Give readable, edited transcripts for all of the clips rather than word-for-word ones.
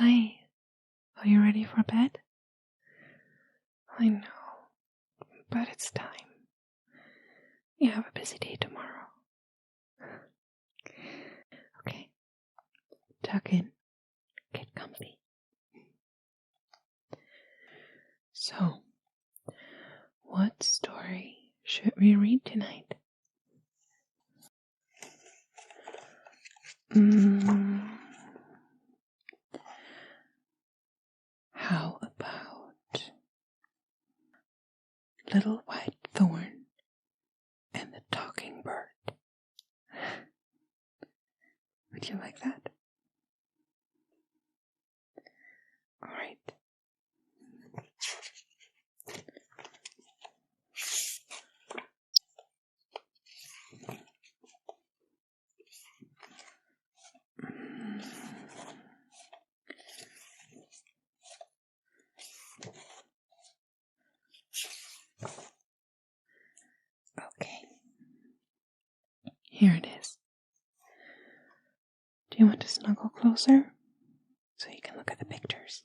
Hi, are you ready for bed? I know, but it's time. You have a busy day tomorrow. Okay, tuck in, get comfy. So, what story should we read tonight? How about Little White Thorn and the Talking Bird? Would you like that? All right. Okay. Here it is. Do you want to snuggle closer so you can look at the pictures?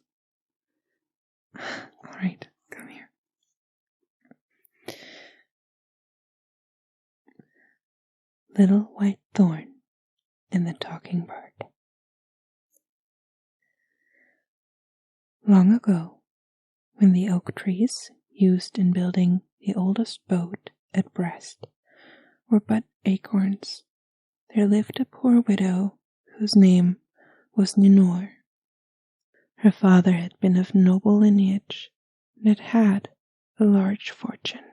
All right, come here. Little White Thorn and the Talking Bird. Long ago, when the oak trees used in building the oldest boat at Brest were but acorns, there lived a poor widow whose name was Ninor. Her father had been of noble lineage and had had a large fortune.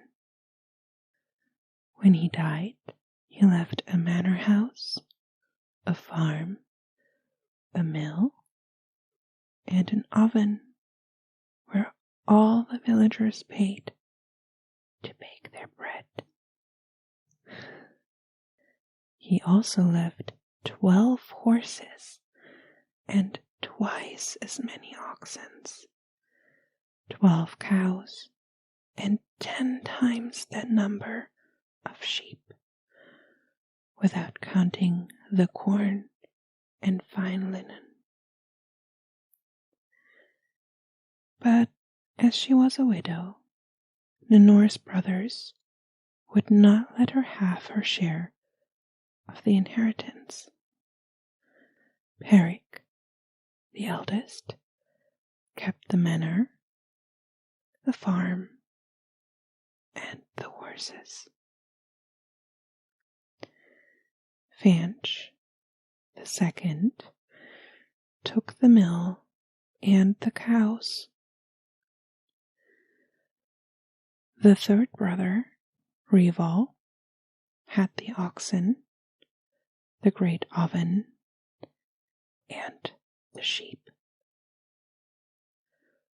When he died, he left a manor house, a farm, a mill, and an oven where all the villagers paid to bake their bread. He also left 12 horses and twice as many oxen, 12 cows, and 10 times that number of sheep, without counting the corn and fine linen. But as she was a widow, Ninor's brothers would not let her have her share of the inheritance. Peric, the eldest, kept the manor, the farm, and the horses. Fanch, the second, took the mill and the cows. The third brother, Rival, had the oxen, the great oven, and the sheep.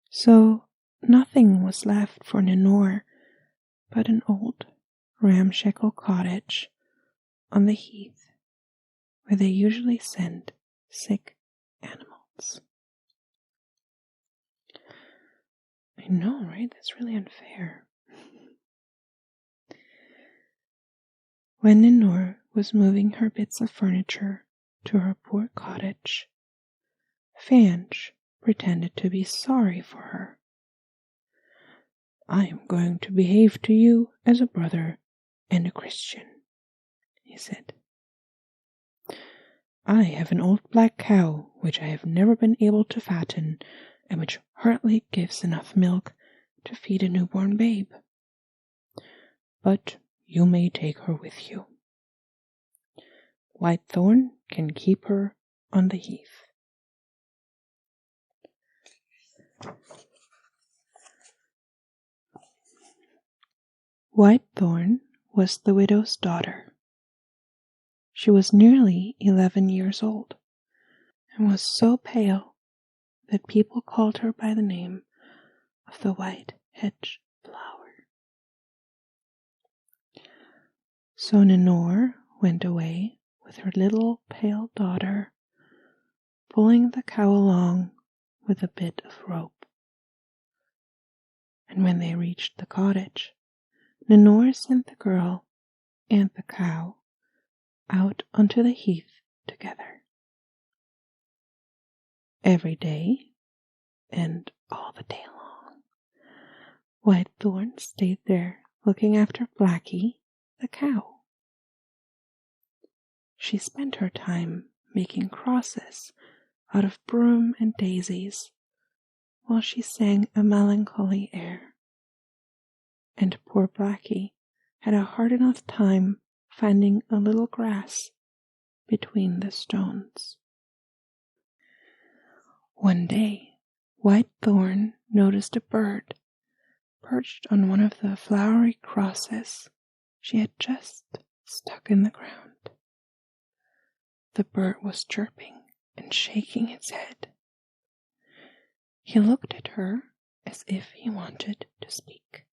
So nothing was left for Ninor but an old ramshackle cottage on the heath where they usually sent sick animals. I know, right? That's really unfair. When Ninor was moving her bits of furniture to her poor cottage, Fanch pretended to be sorry for her. "I am going to behave to you as a brother and a Christian," he said. "I have an old black cow which I have never been able to fatten, and which hardly gives enough milk to feed a newborn babe. But you may take her with you. Whitethorn can keep her on the heath." Whitethorn was the widow's daughter. She was nearly 11 years old, and was so pale that people called her by the name of the white hedge flower. So Ninor went away with her little pale daughter, pulling the cow along with a bit of rope. And when they reached the cottage, Ninor sent the girl and the cow out onto the heath together. Every day, and all the day long, Whitethorn stayed there looking after Blackie, the cow. She spent her time making crosses out of broom and daisies while she sang a melancholy air. And poor Blackie had a hard enough time finding a little grass between the stones. One day, Whitethorn noticed a bird perched on one of the flowery crosses she had just stuck in the ground. The bird was chirping and shaking its head. He looked at her as if he wanted to speak.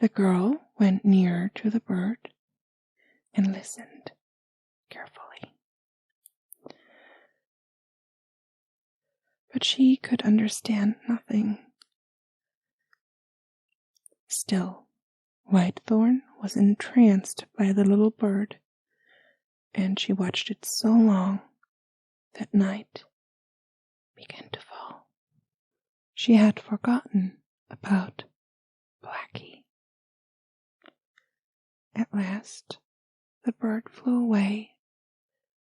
The girl went nearer to the bird and listened carefully. But she could understand nothing. Still, Whitethorn was entranced by the little bird, and she watched it so long that night began to fall. She had forgotten about Blackie. At last, the bird flew away,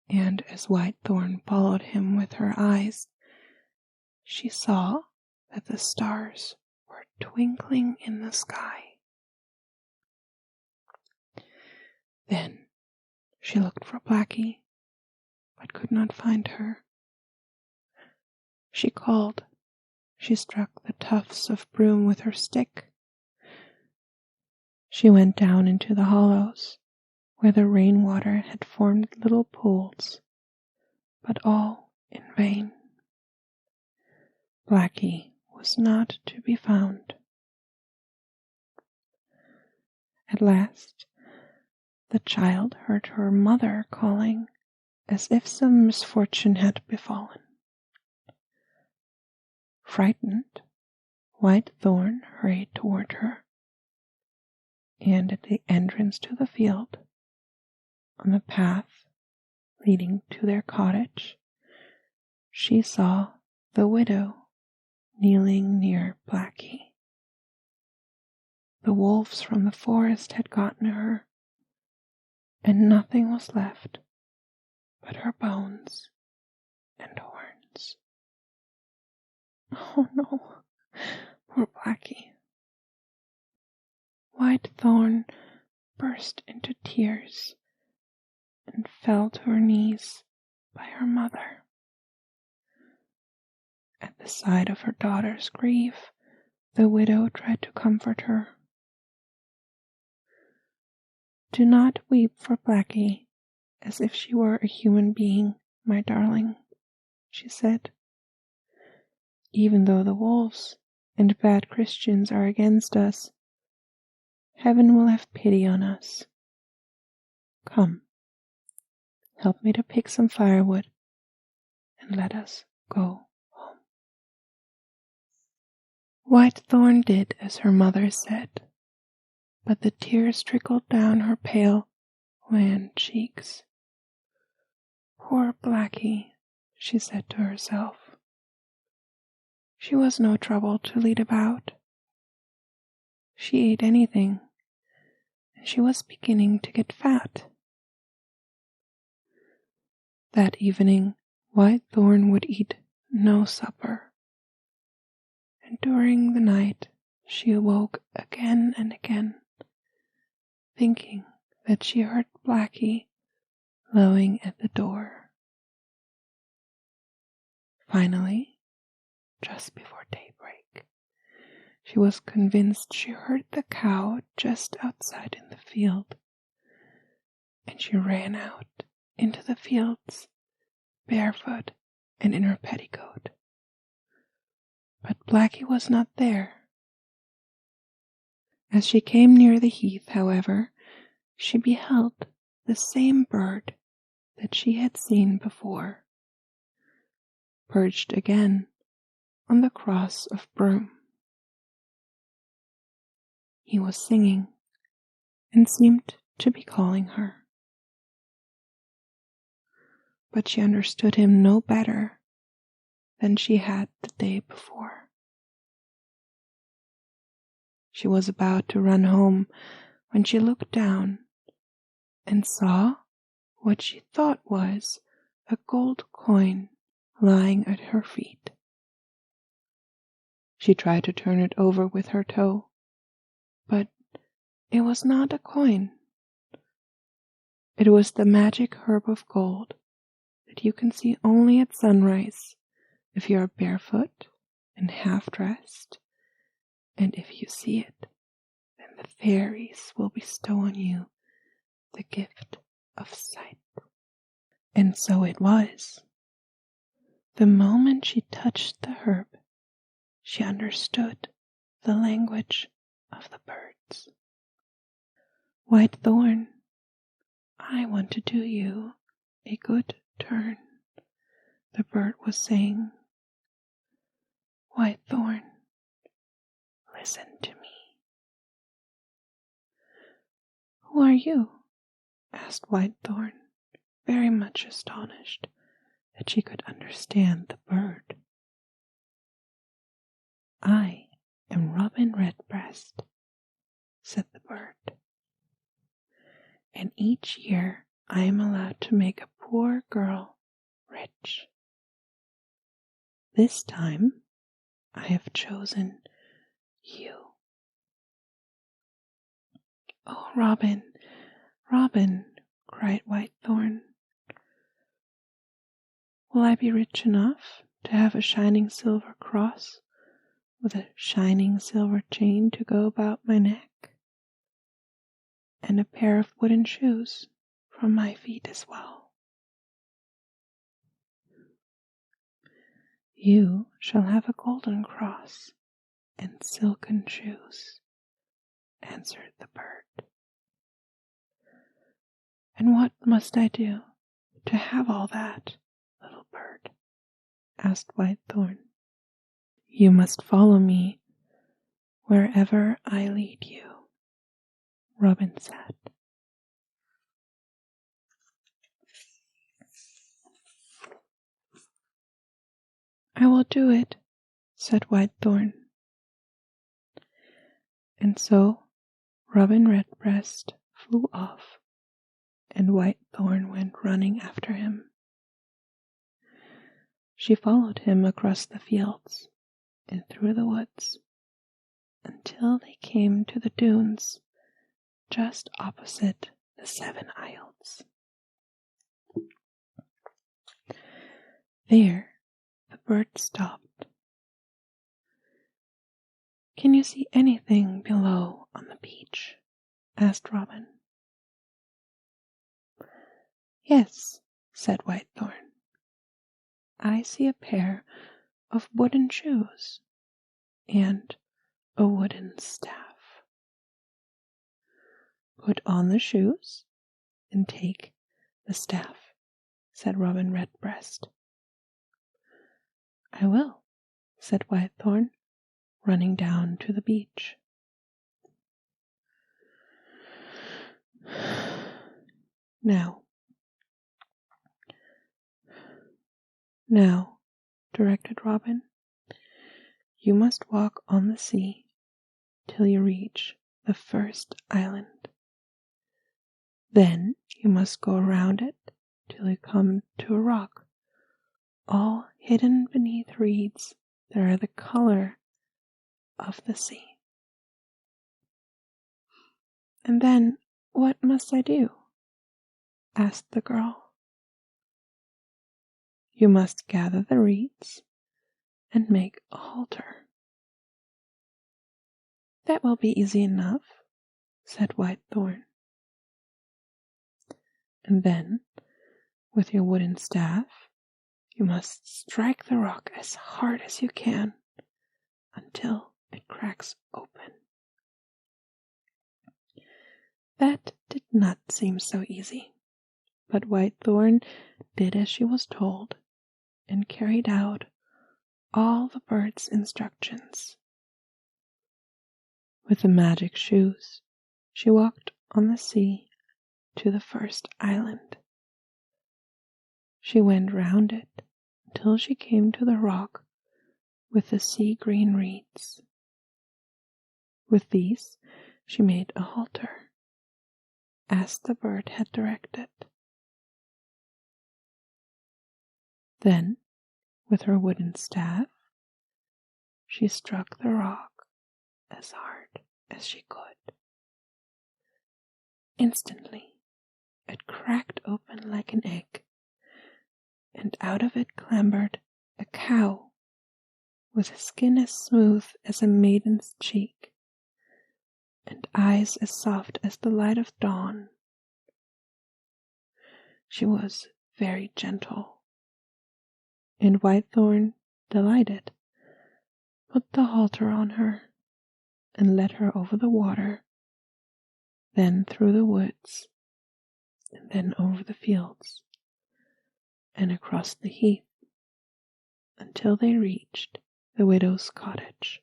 and as Whitethorn followed him with her eyes, she saw that the stars were twinkling in the sky. Then she looked for Blackie, but could not find her. She called. She struck the tufts of broom with her stick. She went down into the hollows, where the rainwater had formed little pools, but all in vain. Blackie was not to be found. At last, the child heard her mother calling as if some misfortune had befallen. Frightened, Whitethorn hurried toward her, and at the entrance to the field, on the path leading to their cottage, she saw the widow kneeling near Blackie. The wolves from the forest had gotten her, and nothing was left but her bones and horns. Oh no, poor Blackie. Whitethorn burst into tears and fell to her knees by her mother. At the sight of her daughter's grief, the widow tried to comfort her. Do not weep for Blackie as if she were a human being, my darling, she said. Even though the wolves and bad Christians are against us, heaven will have pity on us. Come, help me to pick some firewood, and let us go home. Whitethorn did as her mother said, but the tears trickled down her pale, wan cheeks. Poor Blackie, she said to herself. She was no trouble to lead about. She ate anything, and she was beginning to get fat. That evening, Whitethorn would eat no supper, and during the night she awoke again and again, thinking that she heard Blackie lowing at the door. Finally, just before daybreak, she was convinced she heard the cow just outside in the field, and she ran out into the fields, barefoot and in her petticoat. But Blackie was not there. As she came near the heath, however, she beheld the same bird that she had seen before, perched again on the cross of broom. He was singing and seemed to be calling her. but she understood him no better than she had the day before. She was about to run home when she looked down and saw what she thought was a gold coin lying at her feet. She tried to turn it over with her toe, but it was not a coin. It was the magic herb of gold that you can see only at sunrise if you are barefoot and half-dressed, and if you see it, then the fairies will bestow on you the gift of sight. And so it was. The moment she touched the herb, she understood the language of the birds. White Thorn, I want to do you a good turn, the bird was saying. White Thorn, listen to me. Who are you? Asked White Thorn, very much astonished that she could understand the bird. I am Robin Redbreast, said the bird, and each year I am allowed to make a poor girl rich. This time I have chosen you. Oh, Robin, Robin, cried Whitethorn. Will I be rich enough to have a shining silver cross with a shining silver chain to go about my neck, and a pair of wooden shoes from my feet as well? You shall have a golden cross and silken shoes, answered the bird. And what must I do to have all that, little bird? asked Whitethorn. You must follow me wherever I lead you, Robin said. I will do it, said Whitethorn. And so Robin Redbreast flew off, and Whitethorn went running after him. She followed him across the fields and through the woods until they came to the dunes just opposite the 7 Isles. There the bird stopped. Can you see anything below on the beach? asked Robin. Yes, said Whitethorn. I see a pair of wooden shoes and a wooden staff. Put on the shoes and take the staff, said Robin Redbreast. I will, said Whitethorn, running down to the beach. Now, directed Robin, you must walk on the sea till you reach the first island. Then you must go around it till you come to a rock, all hidden beneath reeds that are the color of the sea. And then what must I do? asked the girl. You must gather the reeds and make a halter. That will be easy enough, said Whitethorn. And then, with your wooden staff, you must strike the rock as hard as you can until it cracks open. That did not seem so easy, but Whitethorn did as she was told and carried out all the bird's instructions. With the magic shoes, she walked on the sea to the first island. She went round it until she came to the rock with the sea-green reeds. With these she made a halter, as the bird had directed. Then, with her wooden staff, she struck the rock as hard as she could. Instantly, it cracked open like an egg, and out of it clambered a cow with skin as smooth as a maiden's cheek, and eyes as soft as the light of dawn. She was very gentle, and Whitethorn, delighted, put the halter on her and led her over the water, then through the woods, and then over the fields, and across the heath, until they reached the widow's cottage.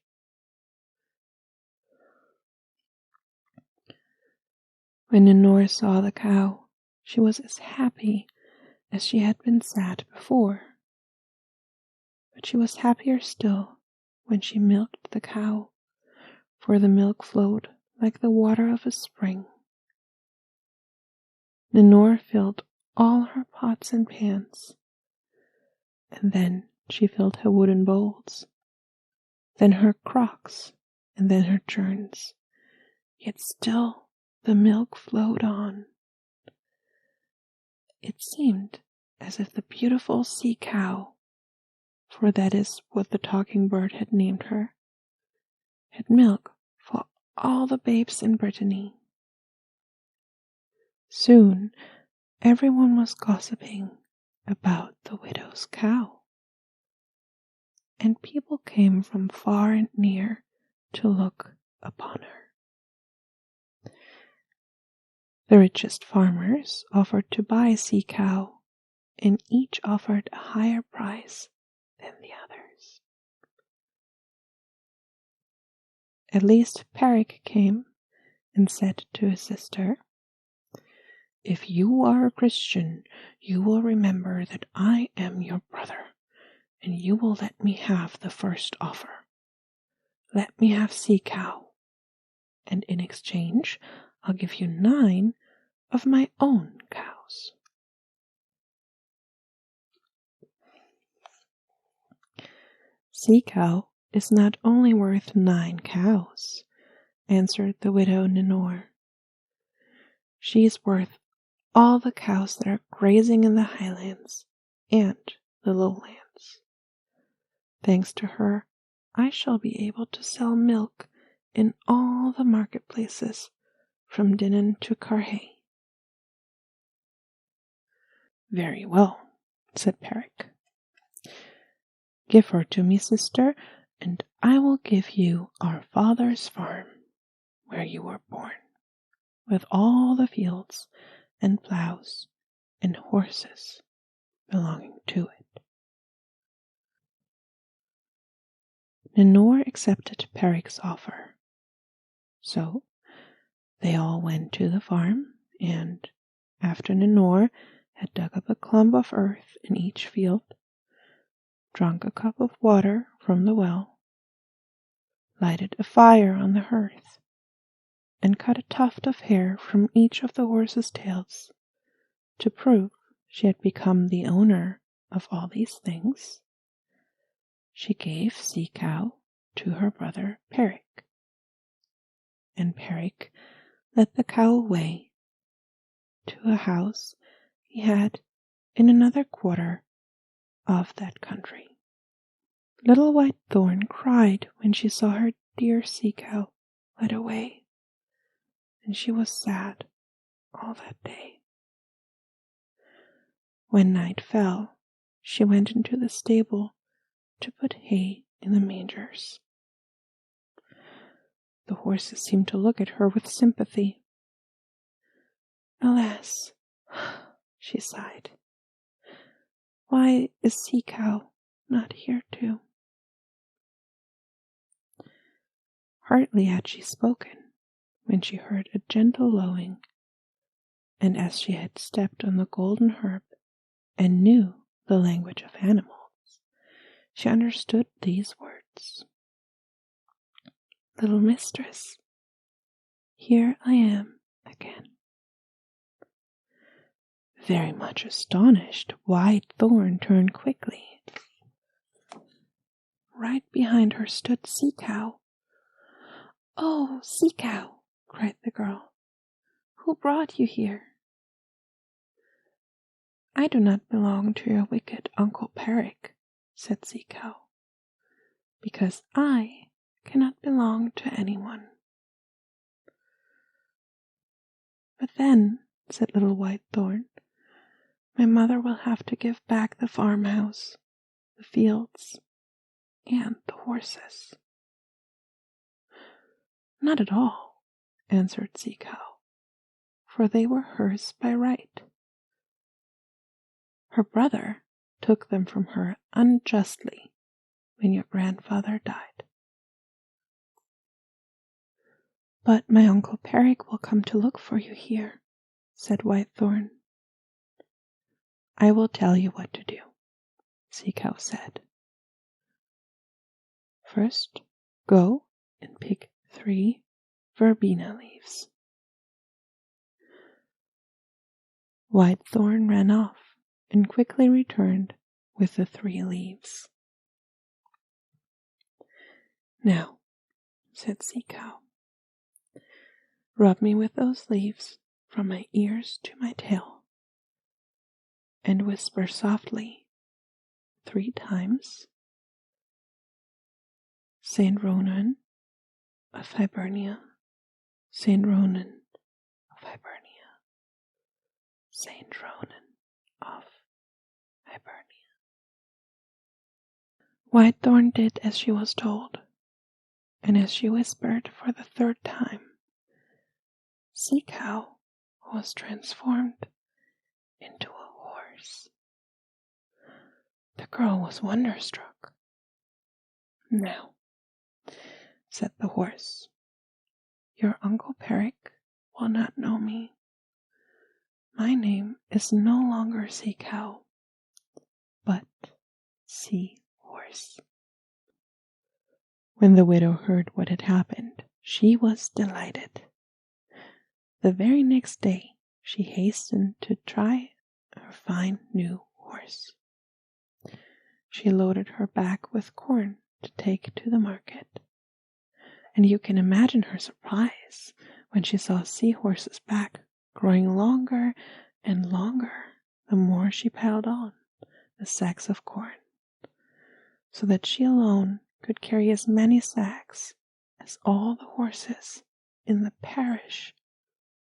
When Ninore saw the cow, she was as happy as she had been sad before. But she was happier still when she milked the cow, for the milk flowed like the water of a spring. Ninore filled all her pots and pans, and then she filled her wooden bowls, then her crocks, and then her churns, yet still the milk flowed on. It seemed as if the beautiful sea cow, for that is what the talking bird had named her, had milk for all the babes in Brittany. Soon everyone was gossiping about the widow's cow, and people came from far and near to look upon her. The richest farmers offered to buy Sea Cow, and each offered a higher price than the others. At least Peric came and said to his sister, "If you are a Christian, you will remember that I am your brother, and you will let me have the first offer. Let me have Sea Cow, and in exchange I'll give you 9 of my own cows." "Sea Cow is not only worth 9 cows," answered the widow Ninore. "She is worth all the cows that are grazing in the highlands and the lowlands. Thanks to her, I shall be able to sell milk in all the marketplaces from Dinan to Carhaix." "Very well," said Peric. "Give her to me, sister, and I will give you our father's farm, where you were born, with all the fields and plows and horses belonging to it." Ninore accepted Peric's offer. So they all went to the farm, and after Ninore had dug up a clump of earth in each field, drunk a cup of water from the well, lighted a fire on the hearth, and cut a tuft of hair from each of the horses' tails to prove she had become the owner of all these things, she gave Sea Cow to her brother Peric, and Peric led the cow away to a house he had in another quarter of that country. Little Whitethorn cried when she saw her dear Sea Cow led away, and she was sad all that day. When night fell, she went into the stable to put hay in the mangers. The horses seemed to look at her with sympathy. "Alas," she sighed, "why is Sea Cow not here too?" Hardly had she spoken when she heard a gentle lowing, and as she had stepped on the golden herb and knew the language of animals, she understood these words. "Little mistress, here I am again." Very much astonished, Whitethorn turned quickly. Right behind her stood Sea Cow. "Oh, Sea Cow," cried the girl, "who brought you here?" "I do not belong to your wicked Uncle Peric," said Sea Cow, "because I cannot belong to anyone." "But then," said little Whitethorn, "my mother will have to give back the farmhouse, the fields, and the horses." "Not at all," answered Sea Cow, "for they were hers by right. Her brother took them from her unjustly when your grandfather died." "But my Uncle Peric will come to look for you here," said Whitethorn. "I will tell you what to do," Sea Cow said. "First, go and pick 3 verbena leaves." Whitethorn ran off and quickly returned with the 3 leaves. "Now," said Sea Cow, "rub me with those leaves from my ears to my tail, and whisper softly 3 times, 'Saint Ronan of Hibernia, Saint Ronan of Hibernia, Saint Ronan of Hibernia.'" Whitethorn did as she was told, and as she whispered for the 3rd time, Sea Cow was transformed into a horse. The girl was wonderstruck. "Now," said the horse, "your Uncle Peric will not know me. My name is no longer Sea Cow, but Sea Horse." When the widow heard what had happened, she was delighted. The very next day she hastened to try her fine new horse. She loaded her back with corn to take to the market, and you can imagine her surprise when she saw Seahorse's back growing longer and longer the more she piled on the sacks of corn, so that she alone could carry as many sacks as all the horses in the parish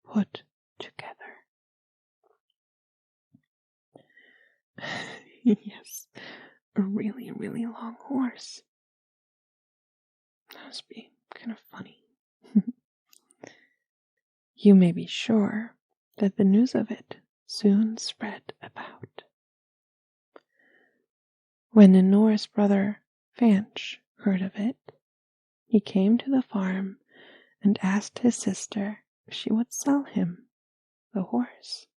put together. Yes, a really, really long horse. That must be kind of funny. You may be sure that the news of it soon spread about. When Lenore's brother Fanch heard of it, he came to the farm and asked his sister if she would sell him the horse.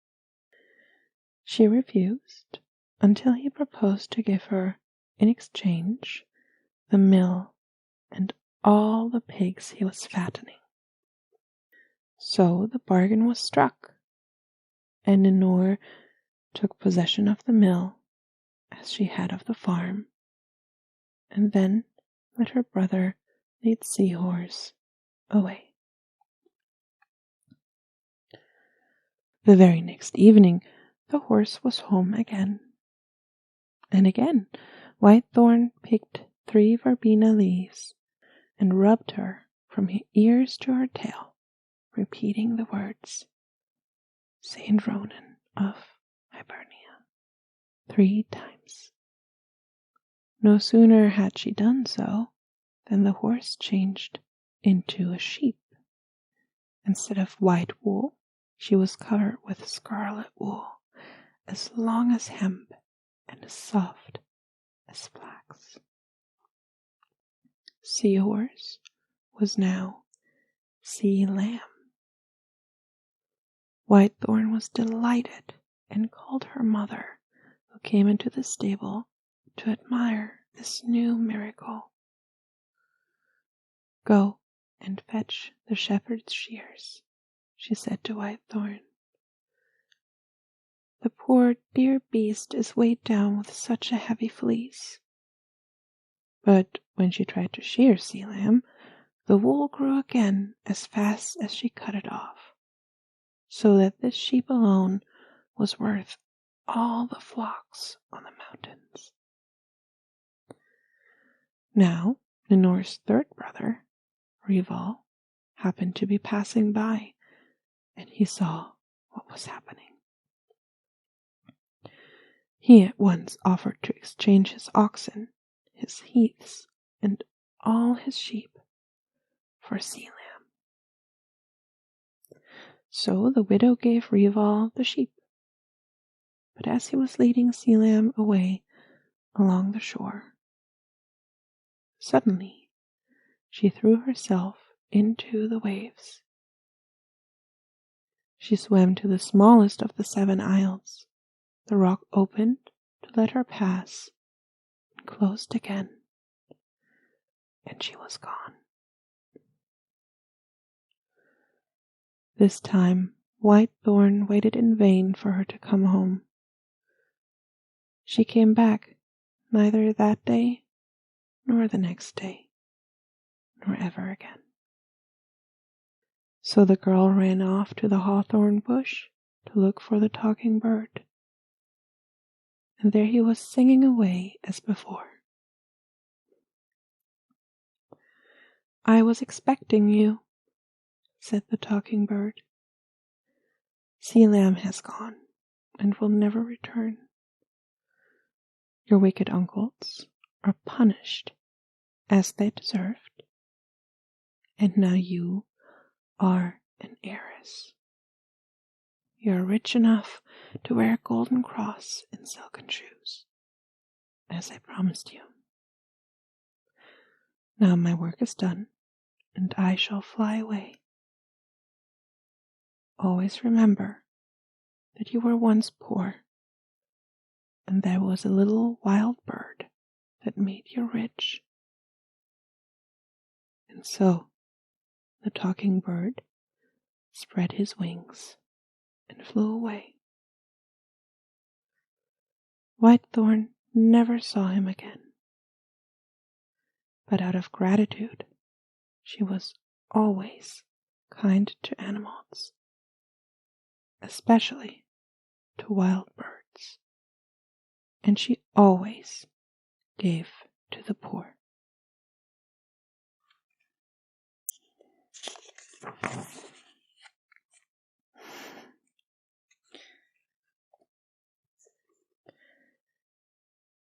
She refused until he proposed to give her, in exchange, the mill and all the pigs he was fattening. So the bargain was struck, and Lenore took possession of the mill as she had of the farm, and then let her brother lead Seahorse away. The very next evening the horse was home again. And again Whitethorn picked 3 verbena leaves and rubbed her from her ears to her tail, repeating the words, "Saint Ronan of Hibernia," 3 times. No sooner had she done so than the horse changed into a sheep. Instead of white wool, she was covered with scarlet wool, as long as hemp and as soft as flax. Seahorse was now Sea Lamb. Whitethorn was delighted and called her mother came into the stable to admire this new miracle. "Go and fetch the shepherd's shears," she said to Whitethorn. "The poor dear beast is weighed down with such a heavy fleece." But when she tried to shear Sealam, the wool grew again as fast as she cut it off, so that this sheep alone was worth all the flocks on the mountains. Now, Ninor's third brother, Rival, happened to be passing by, and he saw what was happening. He at once offered to exchange his oxen, his heaths, and all his sheep for Sealam. So the widow gave Rival the sheep. But as he was leading Sealam away along the shore, suddenly she threw herself into the waves. She swam to the smallest of the 7 isles. The rock opened to let her pass and closed again, and she was gone. This time Whitethorn waited in vain for her to come home. She came back neither that day, nor the next day, nor ever again. So the girl ran off to the hawthorn bush to look for the talking bird. And there he was singing away as before. "I was expecting you," said the talking bird. "Sealam has gone and will never return. Your wicked uncles are punished as they deserved, and now you are an heiress. You are rich enough to wear a golden cross and silken shoes, as I promised you. Now my work is done, and I shall fly away. Always remember that you were once poor, and there was a little wild bird that made you rich." And so the talking bird spread his wings and flew away. Whitethorn never saw him again, but out of gratitude she was always kind to animals, especially to wild birds, and she always gave to the poor.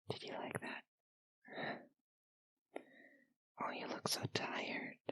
Did you like that? Oh, you look so tired.